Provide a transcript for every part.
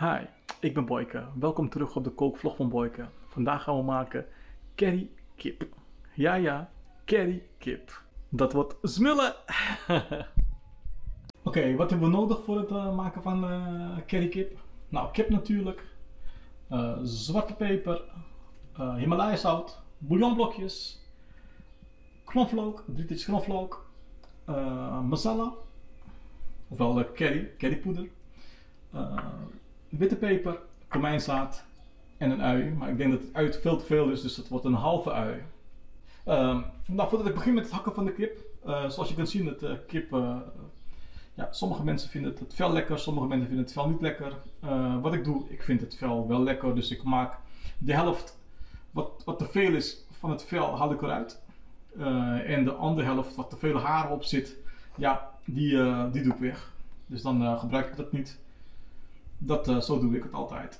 Hi, ik ben Boyke. Welkom terug op de kookvlog van Boyke. Vandaag gaan we maken curry kip. Ja, curry kip. Dat wordt smullen. Oké, wat hebben we nodig voor het maken van curry kip? Nou, kip natuurlijk. Zwarte peper. Himalaya zout. Bouillonblokjes. Knoflook, 3 tikjes knoflook. Masala. Ofwel currypoeder. Witte peper, komijnzaad en een ui. Maar ik denk dat het ui veel te veel is, dus het wordt een halve ui. Nou, voordat ik begin met het hakken van de kip. Zoals je kunt zien, het kip... ja, sommige mensen vinden het vel lekker, sommige mensen vinden het vel niet lekker. Wat ik doe, ik vind het vel wel lekker, dus ik maak de helft wat te veel is van het vel, haal ik eruit. En de andere helft, wat te veel haar op zit, ja, die doe ik weg. Dus dan gebruik ik dat niet. Zo doe ik het altijd.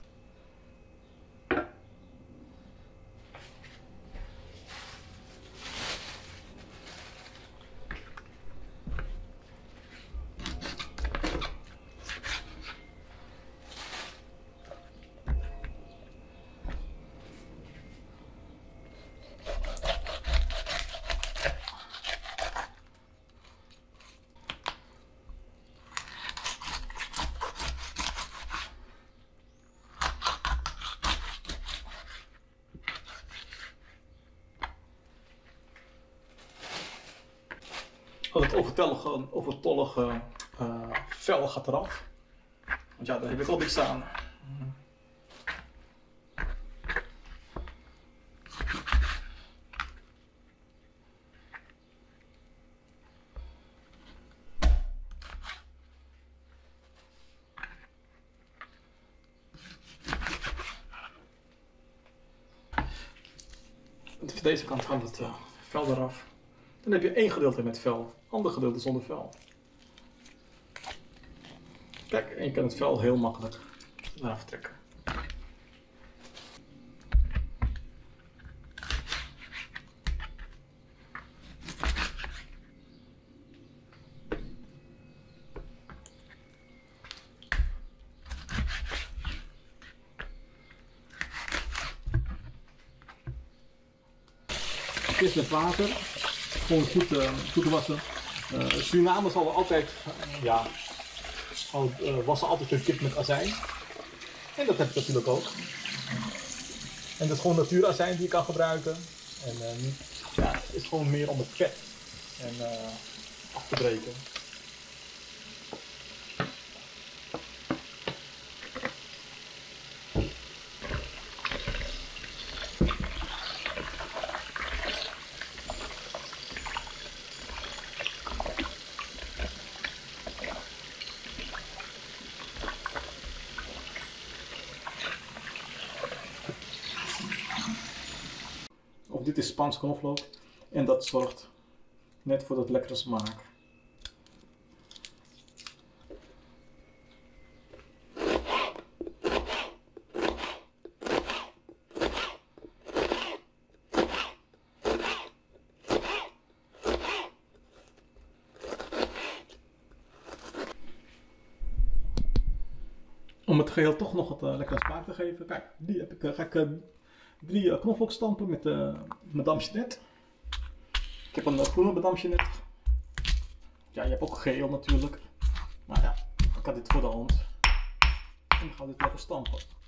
Het overtollige vel gaat eraf. Want ja, daar heb ik al niks aan. Van deze kant gaat het vel eraf. Dan heb je één gedeelte met vel, ander gedeelte zonder vel. Kijk, en je kan het vel heel makkelijk eraf trekken. Eerst met water. Gewoon goed wassen. Suriname zal altijd, wassen altijd hun kip met azijn. En dat heb ik natuurlijk ook. En dat is gewoon natuurazijn die je kan gebruiken. En het is gewoon meer om het vet af te breken. Dit is Spaans knoflook en dat zorgt net voor dat lekkere smaak. Om het geheel toch nog wat lekkere smaak te geven, kijk, ga ik 3 knoflookstampen met Madame Jeanette. Ik heb een groene Madame Jeanette. Ja, je hebt ook geel natuurlijk. Nou ja, ik had dit voor de hand. En dan gaan we dit lekker stampen.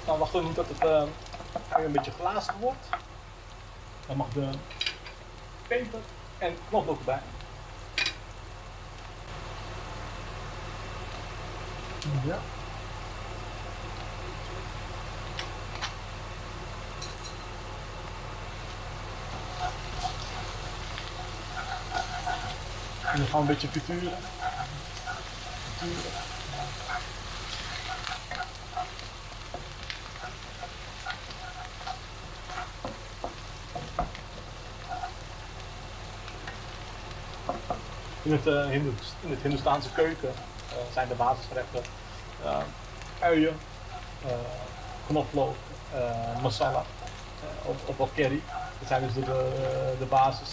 Dan wachten we nu dat het een beetje glazig wordt. Dan mag de peper en knoflook erbij. Ja. En dan gaan we een beetje frituren. in het Hindoestaanse keuken zijn de basisgerechten uien, knoflook, masala of wat curry. Dat zijn dus de basis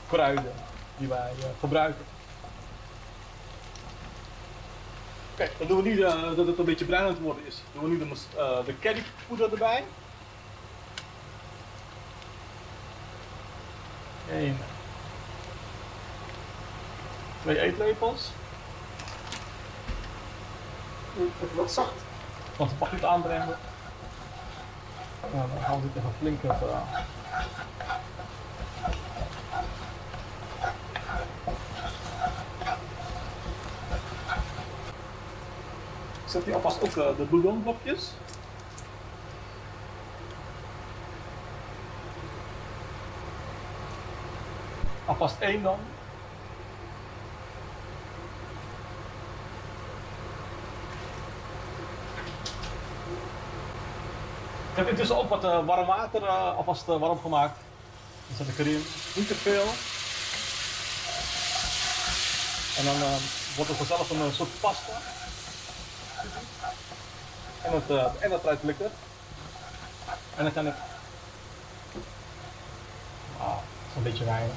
kruiden die wij gebruiken. Oké, dan doen we nu dat het een beetje bruin aan het worden is. Doen we nu de currypoeder erbij. 1, 2 eetlepels. Even wat zacht, want het mag niet aanbrengen. Nou, dan gaan we dit even flink even aan. Zet hij alvast ook de bouillonblokjes. Alvast 1 dan. Ik heb intussen ook wat warm water alvast warm gemaakt. Dan zet ik erin, niet te veel. En dan wordt het vanzelf een soort pasta. En dat ruikt lekker. En dan kan ik... Ah, dat is een beetje weinig.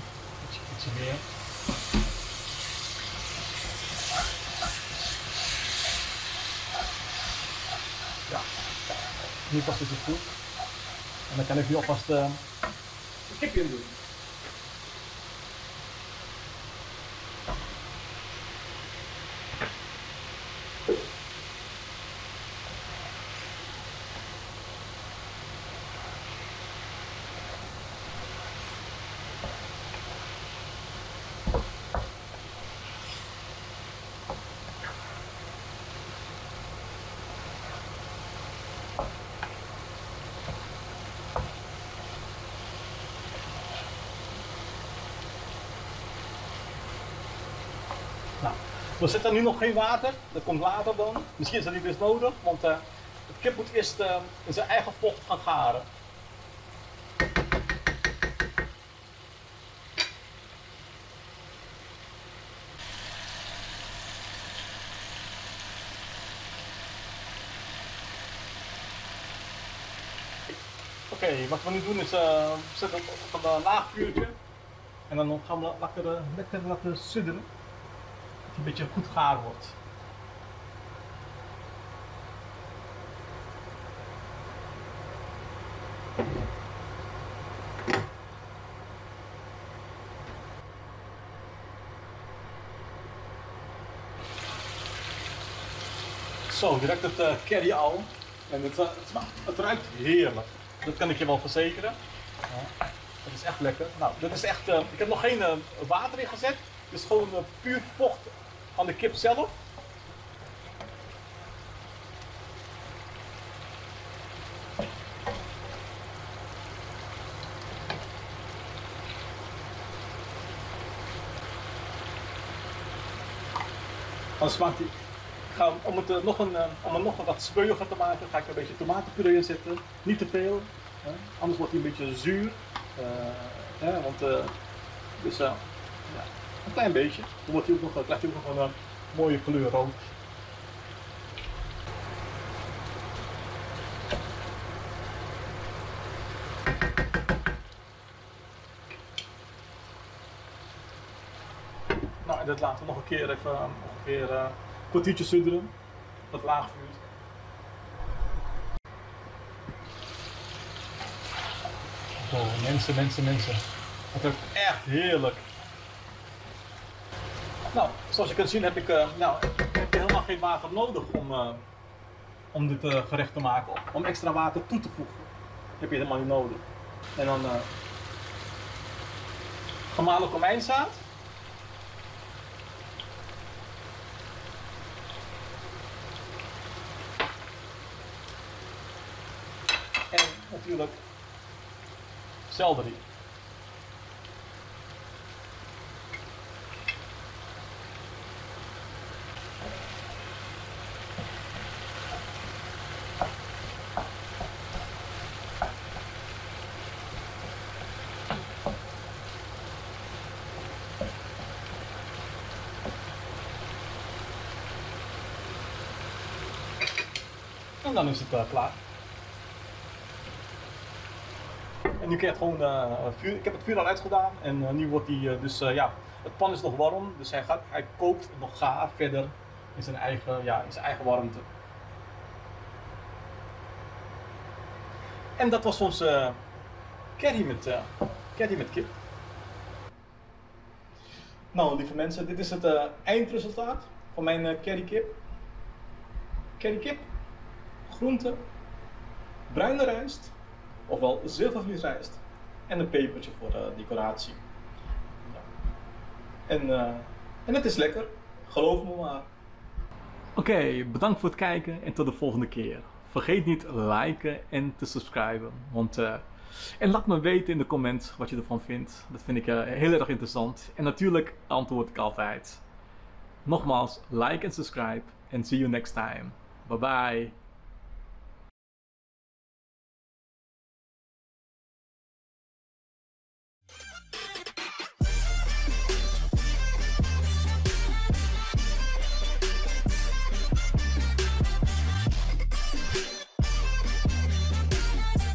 Ietsje meer. Ja, nu past het goed. En dan kan ik nu alvast de kipje in doen. Nou, we zetten nu nog geen water, dat komt later dan. Misschien is dat niet eens nodig, want de kip moet eerst in zijn eigen vocht gaan garen. Oké, wat we nu doen is zetten op een laag vuurtje en dan gaan we lekker laten sudderen. Dat het een beetje goed gaar wordt. Zo, direct het curry al. En het ruikt heerlijk. Dat kan ik je wel verzekeren. Ja, dat is echt lekker. Nou, dat is echt, ik heb nog geen water in gezet. Het is gewoon puur vocht van de kip zelf. Dan smaakt die. Om het nog wat speuiger te maken, ga ik een beetje tomatenpuree inzetten. Niet te veel, hè? Anders wordt hij een beetje zuur. Dus ja, een klein beetje. Dan krijgt hij ook nog een mooie kleur rood. Nou, en dat laten we nog een keer even ongeveer een kwartiertje sudderen. Op laag vuur. Oh, mensen. Het ruikt echt heerlijk. Nou, zoals je kunt zien heb je helemaal geen water nodig om dit gerecht te maken. Om extra water toe te voegen. Dat heb je helemaal niet nodig. En dan gemalen komijnzaad. En natuurlijk selderie. En dan is het klaar. En nu krijg je gewoon vuur. Ik heb het vuur al uitgedaan en nu wordt die dus ja, het pan is nog warm, dus hij kookt nog gaar verder in zijn eigen warmte. En dat was onze curry met kip. Nou, lieve mensen, dit is het eindresultaat van mijn currykip. Currykip, groenten, bruine rijst, ofwel zilvervliesrijst en een pepertje voor decoratie. Ja. En het is lekker, geloof me maar. Oké, bedankt voor het kijken en tot de volgende keer. Vergeet niet te liken en te subscriben. En laat me weten in de comments wat je ervan vindt. Dat vind ik heel erg interessant. En natuurlijk antwoord ik altijd. Nogmaals, like en subscribe. En see you next time. Bye bye.